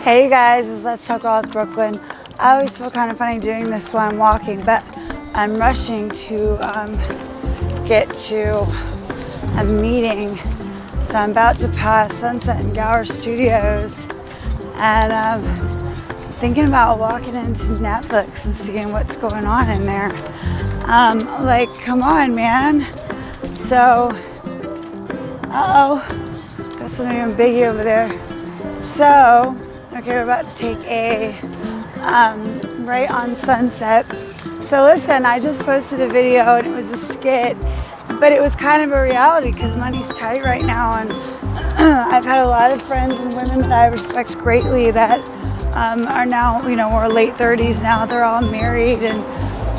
Hey you guys, this is Let's Talk All with Brooklyn. I always feel kind of funny doing this while I'm walking, but I'm rushing to get to a meeting. So I'm about to pass Sunset and Gower Studios, and thinking about walking into Netflix and seeing what's going on in there. Like, come on, man. So, got something even biggie over there. So, okay, we're about to take a right on Sunset. So listen, I just posted a video and it was a skit, but it was kind of a reality because money's tight right now, and I've had a lot of friends and women that I respect greatly that are now, we're late 30s now. They're all married,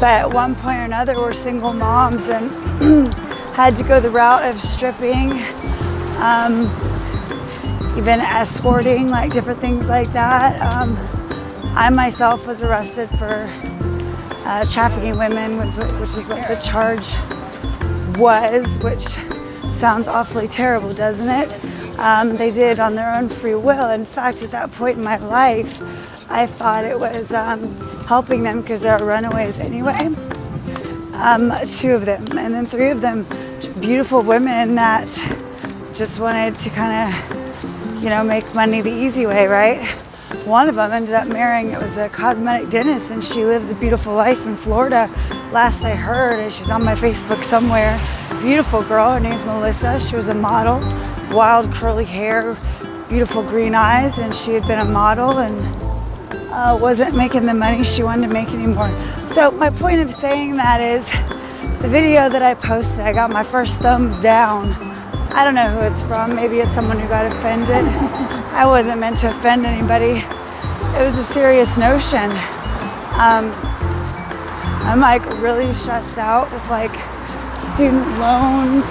but at one point or another we're single moms and had to go the route of stripping, even escorting, like different things like that. I myself was arrested for trafficking women, which is what the charge was, which sounds awfully terrible, doesn't it? They did on their own free will. In fact, at that point in my life, I thought it was helping them because they're runaways anyway. 2 of them, and then 3 of them, beautiful women that just wanted to kind of, make money the easy way, right? One of them ended up marrying, it was a cosmetic dentist, and she lives a beautiful life in Florida, last I heard, and she's on my Facebook somewhere. Beautiful girl, her name's Melissa. She was a model, wild curly hair, beautiful green eyes, and she had been a model and wasn't making the money she wanted to make anymore. So my point of saying that is, the video that I posted, I got my first thumbs down. I don't know who it's from. Maybe it's someone who got offended. I wasn't meant to offend anybody. It was a serious notion. I'm like really stressed out with like student loans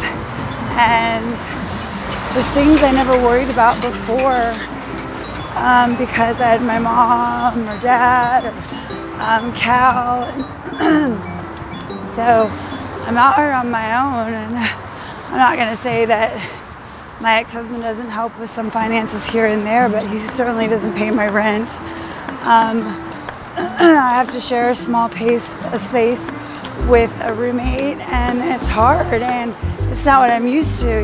and just things I never worried about before, because I had my mom or dad or Cal. So I'm out here on my own, and I'm not going to say that my ex-husband doesn't help with some finances here and there, but he certainly doesn't pay my rent. I have to share a small space with a roommate, and it's hard, and it's not what I'm used to,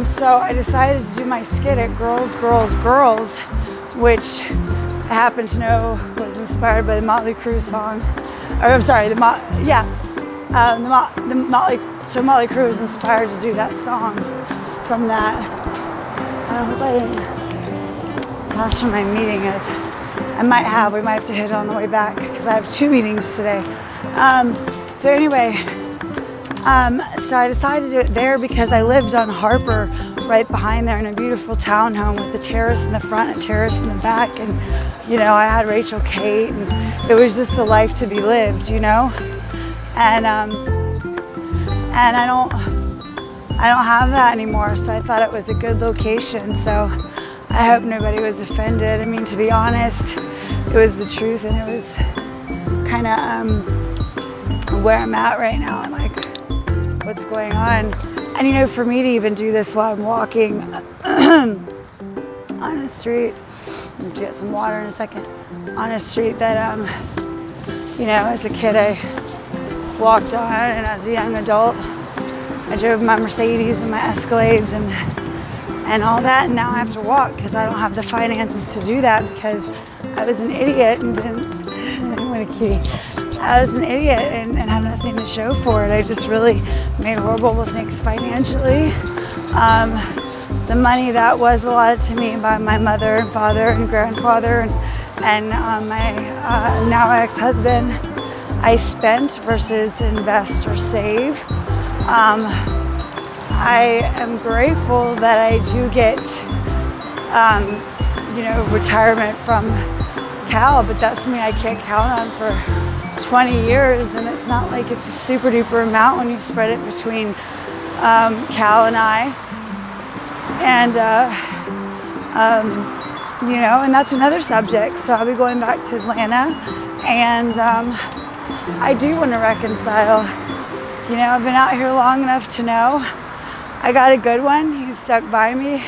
So I decided to do my skit at Girls, Girls, Girls, which I happen to know was inspired by the Motley Crue song. Or I'm sorry, So Motley Crue was inspired to do that song from that. I hope I didn't pass from my meeting. We might have to hit it on the way back because I have 2 meetings today. So anyway, so I decided to do it there because I lived on Harper right behind there in a beautiful townhome with a terrace in the front, a terrace in the back, and I had Rachel Kate, and it was just the life to be lived, and I don't have that anymore, so I thought it was a good location. So I hope nobody was offended. I mean, to be honest, it was the truth, and it was kind of where I'm at right now and like what's going on. And for me to even do this while I'm walking on a street, I'm gonna get some water in a second, on a street that as a kid I walked on, and as a young adult I drove my Mercedes and my Escalades and all that, and now I have to walk because I don't have the finances to do that because I was an idiot and I was an idiot and have nothing to show for it. I just really made horrible mistakes financially. The money that was allotted to me by my mother and father and grandfather and my now ex-husband, I spent versus invest or save. I am grateful that I do get, retirement from Cal, but that's something I can't count on for 20 years, and it's not like it's a super duper amount when you spread it between Cal and I. And, and that's another subject. So I'll be going back to Atlanta, and I do want to reconcile. I've been out here long enough to know I got a good one. He's stuck by me.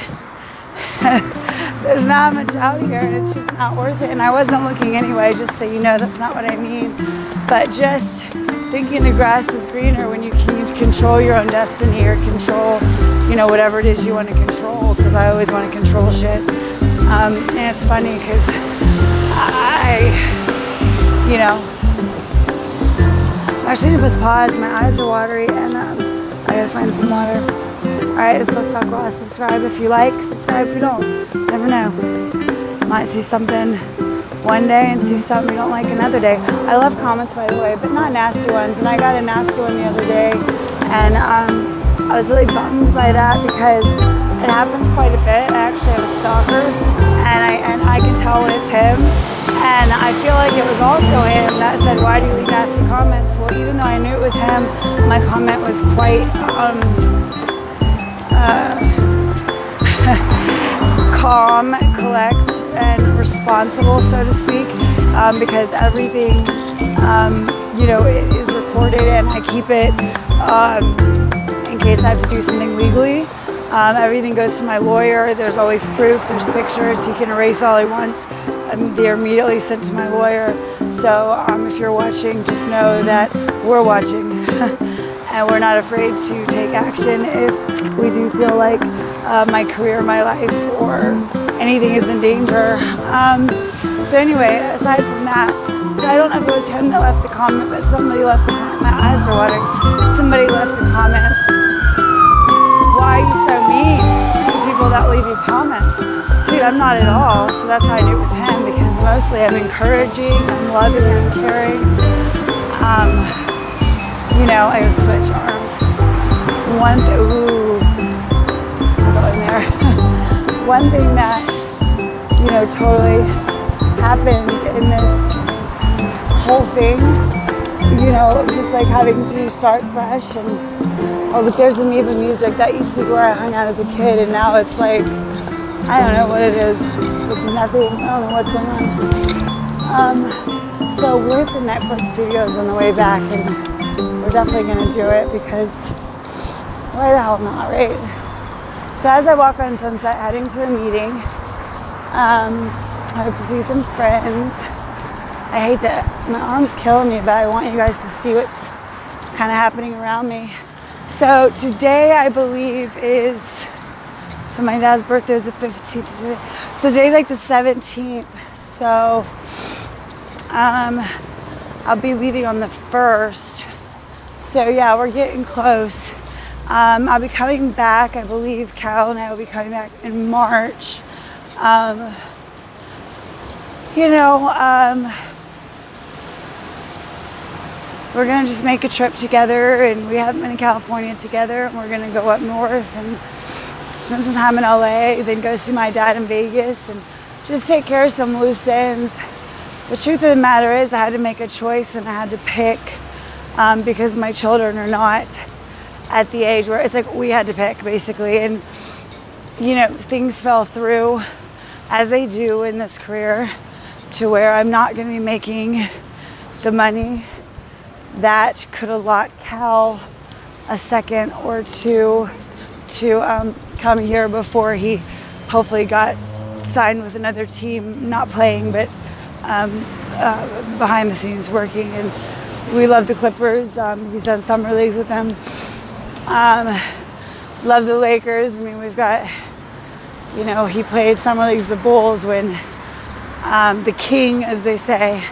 there's not much out here, and it's just not worth it. And I wasn't looking anyway, just so you know, that's not what I mean. But just thinking the grass is greener when you can control your own destiny, or control, you know, whatever it is you want to control, because I always want to control shit. And it's funny because you know, actually I just pause, my eyes are watery, and I gotta find some water. Alright, so let's talk about subscribe if you like, subscribe if you don't. Never know. Might see something one day and see something you don't like another day. I love comments, by the way, but not nasty ones. And I got a nasty one the other day, and I was really bummed by that because it happens quite a bit. I actually have a stalker, and I can tell when it's him. And I feel like it was also him that said, "Why do you leave nasty comments?" Well, even though I knew it was him, my comment was quite calm, collect, and responsible, so to speak, because everything, you know, it is recorded, and I keep it in case I have to do something legally. Everything goes to my lawyer. There's always proof. There's pictures. He can erase all he wants. They're immediately sent to my lawyer. So if you're watching, just know that we're watching. And we're not afraid to take action if we do feel like my career, my life, or anything is in danger. So anyway, aside from that, so I don't know if it was him that left the comment, but somebody left the comment. My eyes are watering. Somebody left the comment. Why are you so mean to people that leave you comments? Dude, I'm not at all. So that's how I knew it was him, because mostly I'm encouraging, I'm loving, I'm caring. You know, I gotta switch arms. One thing that, you know, totally happened in this whole thing, you know, just like having to start fresh, and oh, but there's Amoeba Music. That used to be where I hung out as a kid, and now it's like, I don't know what it is. It's like nothing. I don't know what's going on. So with the Netflix studios on the way back, and we're definitely going to do it because why the hell not, right? So as I walk on Sunset heading to a meeting, I hope to see some friends. I hate to, my arm's killing me, but I want you guys to see what's kind of happening around me. So today I believe is, so my dad's birthday is the 15th, so today's like the 17th, so I'll be leaving on the 1st. So yeah, we're getting close. I'll be coming back, I believe Cal and I will be coming back in March. You know, we're gonna just make a trip together, and we haven't been in California together, and we're gonna go up north and spend some time in LA, then go see my dad in Vegas, and just take care of some loose ends. The truth of the matter is I had to make a choice, and I had to pick, because my children are not at the age where it's like we had to pick, basically. And you know, things fell through as they do in this career, to where I'm not going to be making the money that could allot Cal a second or two to come here before he hopefully got signed with another team, not playing, but behind the scenes working. And we love the Clippers. He's done summer leagues with them. Love the Lakers. I mean, we've got, you know, he played summer leagues with the Bulls when the king, as they say,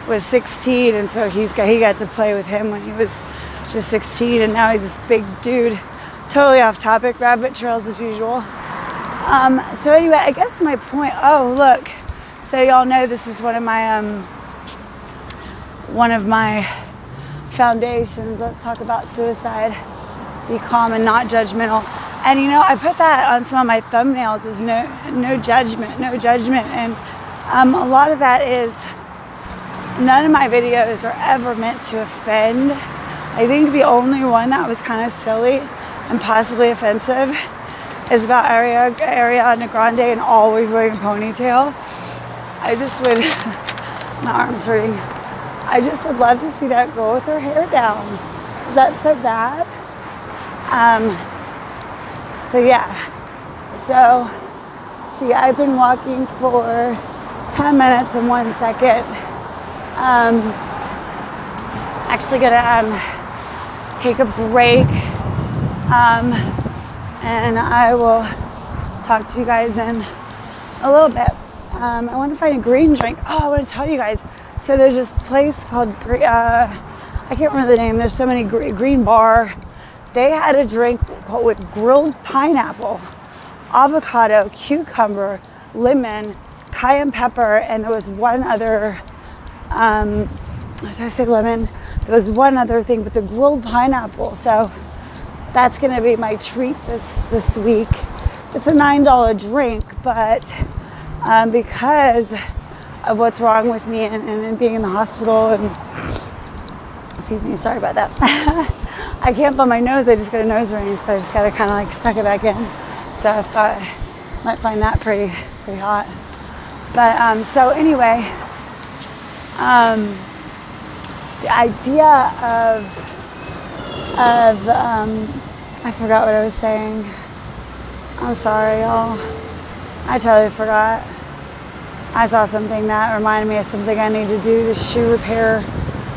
was 16, and so he got to play with him when he was just 16, and now he's this big dude. Totally off topic, rabbit trails as usual. So anyway, I guess my point, oh look, so y'all know this is one of my foundations. Let's talk about suicide. Be calm and not judgmental. And you know, I put that on some of my thumbnails, is no judgment, no judgment. And a lot of that is, none of my videos are ever meant to offend. I think the only one that was kind of silly and possibly offensive is about Ariana Grande and always wearing a ponytail. I just would, my arm's hurting. I just would love to see that girl with her hair down. Is that so bad? So yeah, so see, I've been walking for 10 minutes and 1 second. Actually gonna take a break, and I will talk to you guys in a little bit. I want to find a green drink. Oh, I want to tell you guys. So there's this place called, I can't remember the name. There's so many green bar. They had a drink with grilled pineapple, avocado, cucumber, lemon, cayenne pepper, and there was one other, did I say lemon? There was one other thing with the grilled pineapple. So that's going to be my treat this week. It's a $9 drink, but because of what's wrong with me and being in the hospital, and excuse me, sorry about that. I can't blow my nose. I just got a nose ring, so I just got to kind of like suck it back in. So I thought I might find that pretty hot. But so anyway, the idea of I forgot what I was saying. I'm sorry, y'all. I totally forgot. I saw something that reminded me of something I need to do, the shoe repair.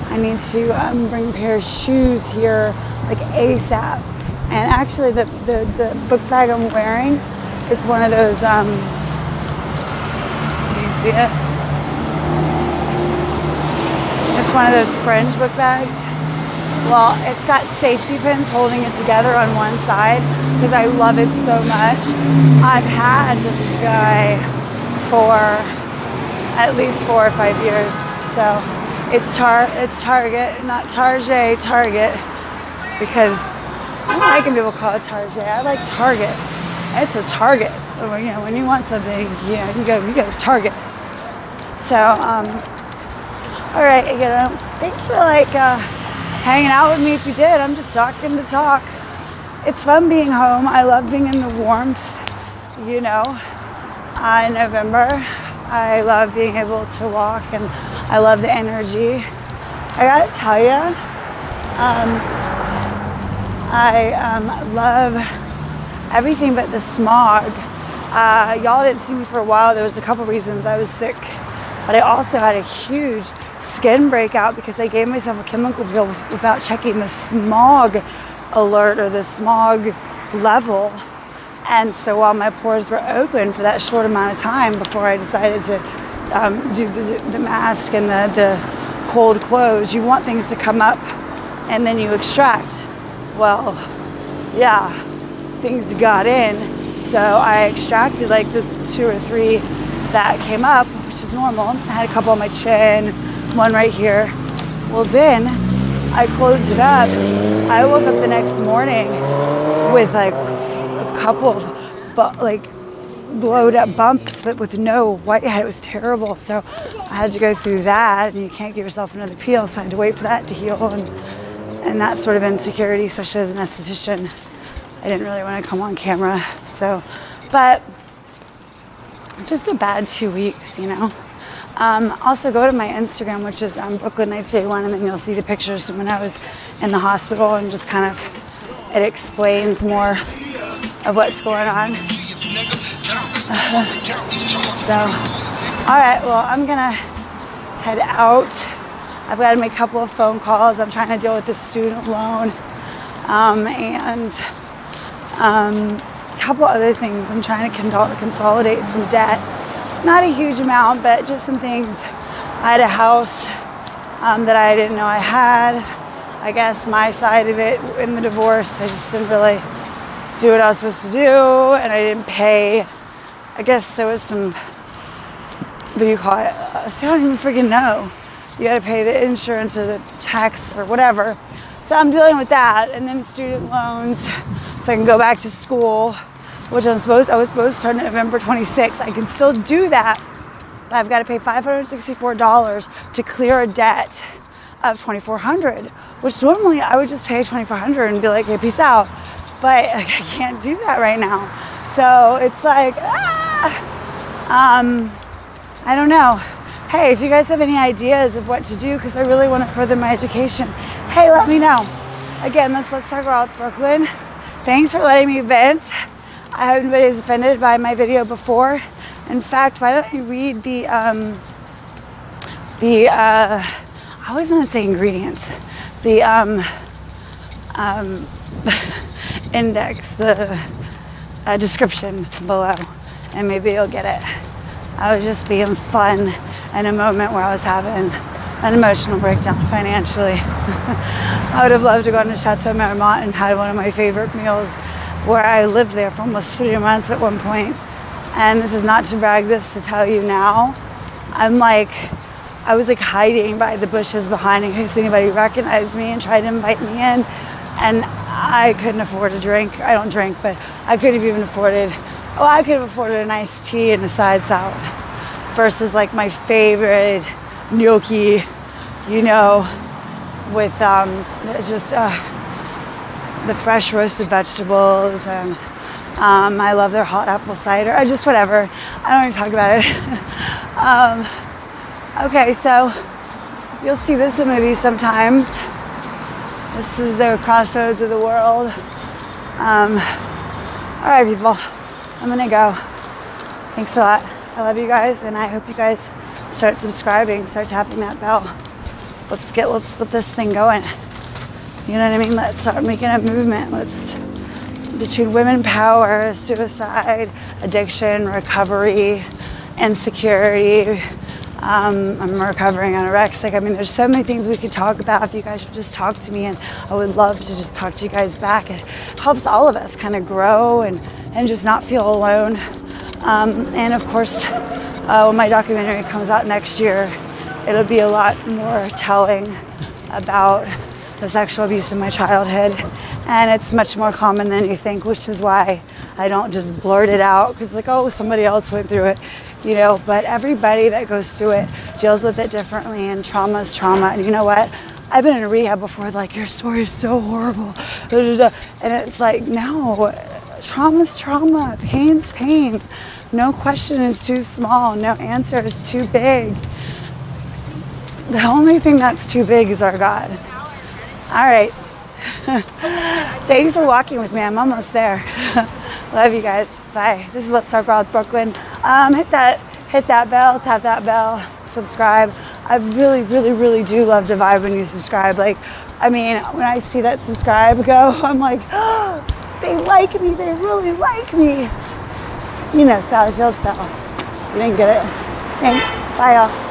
I need to bring a pair of shoes here, like ASAP. And actually the book bag I'm wearing, it's one of those, can you see it? It's one of those fringe book bags. Well, it's got safety pins holding it together on one side because I love it so much. I've had this guy for at least 4 or 5 years. So it's Target, not Target, Target, because I don't like when people call it Target. I like Target. It's a Target. You know, when you want something, you go to Target. So, all right, thanks for hanging out with me if you did. I'm just talking to talk. It's fun being home. I love being in the warmth, in November. I love being able to walk, and I love the energy. I gotta tell you, I love everything but the smog. Y'all didn't see me for a while. There was a couple reasons. I was sick, but I also had a huge skin breakout because I gave myself a chemical peel without checking the smog alert or the smog level. And so while my pores were open for that short amount of time before I decided to do the mask and the cold clothes, you want things to come up and then you extract. Well, yeah, things got in. So I extracted like the 2 or 3 that came up, which is normal. I had a couple on my chin, one right here. Well, then I closed it up. I woke up the next morning with like a couple of blowed up bumps, but with no whitehead. It was terrible. So I had to go through that, and you can't give yourself another peel. So I had to wait for that to heal, and that sort of insecurity, especially as an esthetician. I didn't really want to come on camera. So, but just a bad 2 weeks, Also go to my Instagram, which is Brooklyn Nights Day 1, and then you'll see the pictures from when I was in the hospital, and just kind of, it explains more of what's going on. So, all right, well, I'm gonna head out. I've got to make a couple of phone calls. I'm trying to deal with the student loan, and a couple other things. I'm trying to consolidate some debt. Not a huge amount, but just some things. I had a house that I didn't know I had. I guess my side of it in the divorce, I just didn't really do what I was supposed to do, and I didn't pay. I guess there was some, what do you call it? I don't even freaking know. You got to pay the insurance or the tax or whatever. So I'm dealing with that, and then student loans, so I can go back to school, which I was supposed to start November 26th. I can still do that, but I've got to pay $564 to clear a debt of $2,400, which normally I would just pay $2,400 and be like, hey, peace out. But I can't do that right now. So it's like, I don't know. Hey, if you guys have any ideas of what to do, because I really want to further my education, hey, let me know. Again, let's talk about Brooklyn. Thanks for letting me vent. I hope nobody's offended by my video before. In fact, why don't you read I always want to say ingredients, the index, the description below, and maybe you'll get it. I was just being fun in a moment where I was having an emotional breakdown financially. I would have loved to go to Chateau Marmont and had one of my favorite meals where I lived there for almost 3 months at one point. And this is not to brag, this to tell you now. I was like hiding by the bushes behind in case anybody recognized me and tried to invite me in. And I couldn't afford a drink. I don't drink, but I could have even afforded, I could have afforded an iced tea and a side salad versus like my favorite gnocchi, you know, with just the fresh roasted vegetables, and I love their hot apple cider, or just whatever. I don't even talk about it. Okay, so you'll see this in movies sometimes. This is the crossroads of the world. All right, people, I'm gonna go. Thanks a lot. I love you guys, and I hope you guys start subscribing, start tapping that bell. Let's get this thing going. You know what I mean? Let's start making a movement. Between women power, suicide, addiction, recovery, insecurity. I'm recovering anorexic. I mean, there's so many things we could talk about if you guys would just talk to me, and I would love to just talk to you guys back. It helps all of us kind of grow and just not feel alone. And of course, when my documentary comes out next year, it'll be a lot more telling about the sexual abuse in my childhood, and it's much more common than you think, which is why I don't just blurt it out because like, oh, somebody else went through it, you know. But everybody that goes through it deals with it differently, and trauma is trauma. And you know what, I've been in a rehab before, like, your story is so horrible, and it's like, no, trauma's trauma, pain's pain. No question is too small, no answer is too big. The only thing that's too big is our God. All right. Thanks for walking with me. I'm almost there. Love you guys. Bye. This is Let's Talk Raw with Brooklyn. Hit that bell, tap that bell, subscribe. I really, really, really do love to vibe when you subscribe. Like, I mean, when I see that subscribe go, I'm like, oh, they like me. They really like me. You know, Sally Field style. You didn't get it. Thanks. Bye, y'all.